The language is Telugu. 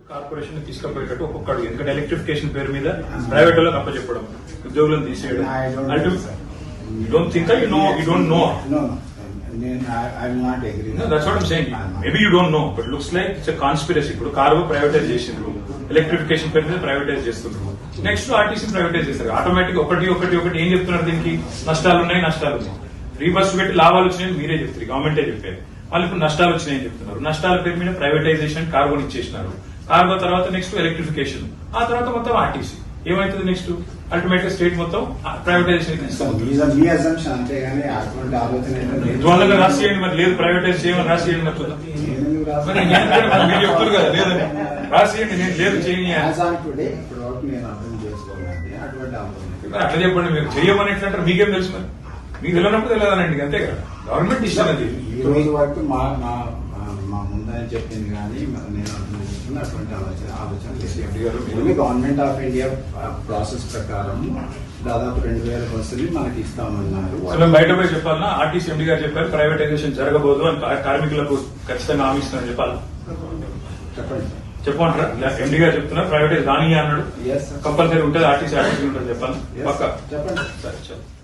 కార్పొరేషన్ తీసుకుపోయేటట్టు ఒక్కొక్కడు ఎందుకంటే ఎలక్ట్రిఫికేషన్ పేరు మీద ప్రైవేట్ వాళ్ళకి అప్పచెప్పడం, ఉద్యోగులను తీసేయడం. You don't think that you don't know. No, I will not agree. No, that's what I'm saying. Maybe you don't know, but looks like it's a conspiracy. ఇప్పుడు కార్గో ప్రైవేటైజ్ చేసిండ్రు, ఎలక్ట్రిఫికేషన్ పేరు మీద ప్రైవేటైజ్ చేస్తున్నారు, నెక్స్ట్ ఆర్టీసీ ప్రైవేటైజ్ చేస్తారు. ఆటోమేటిక్ ఒకటి ఏం చెప్తున్నారు, దీనికి నష్టాలు ఉన్నాయి. రీబర్స్ పెట్టి లాభాలు వచ్చినాయని మీరే చెప్తారు, గవర్నమెంటే చెప్పారు. వాళ్ళు ఇప్పుడు నష్టాలు వచ్చినాయని చెప్తున్నారు. నష్టాల పేరు మీద ప్రైవేటైజేషన్ కార్గోని ఇచ్చేసినారు. కార్గో తర్వాత నెక్స్ట్ ఎలక్ట్రిఫికేషన్, ఆ తర్వాత మొత్తం ఆర్టీసీ. ఏమైతుంది నెక్స్ట్? అల్టిమేట్ గా స్టేట్ మొత్తం ప్రైవేటైజేషన్ జ్వాలగా రాసియండి. మరి లేదు ప్రైవేటైజ్ చేయమని రాసియండి. మీరు చెప్తారు కదా లేదని రాసియండి. నేను లేదు అట్లా చెప్పండి. మీరు చెయ్యమని ఎట్లంటారు? మీకేం తెలుసు? మరి మీకు తెలియనప్పుడు తెలియదనండి, అంతే కదా. గవర్నమెంట్ ఇష్టం అది. ఈ రోజు వరకు మా ముందని చెప్పింది కానీ నేను అటువంటి ఆలోచన గవర్నమెంట్ ఆఫ్ ఇండియా ప్రాసెస్ ప్రకారం దాదాపు 2000 బస్సులు మనకి ఇస్తామన్నారు. బయట పోయి చెప్పాలన్నా? ఆర్టీసీ ఎండీ గారు చెప్పారు ప్రైవేటైజేషన్ జరగబోదు అని, కార్మికులకు ఖచ్చితంగా హామీ ఇస్తానని చెప్పాలి. చెప్పమంటారా? ఎండీ గారు చెప్తున్నారు ప్రైవేటైజ్ రాని అన్నాడు. కంపల్సరీ ఉంటుంది, ఆర్టీసీ ఉంటుంది చెప్పాలి. పక్క చెప్పండి. సరే చెప్పండి.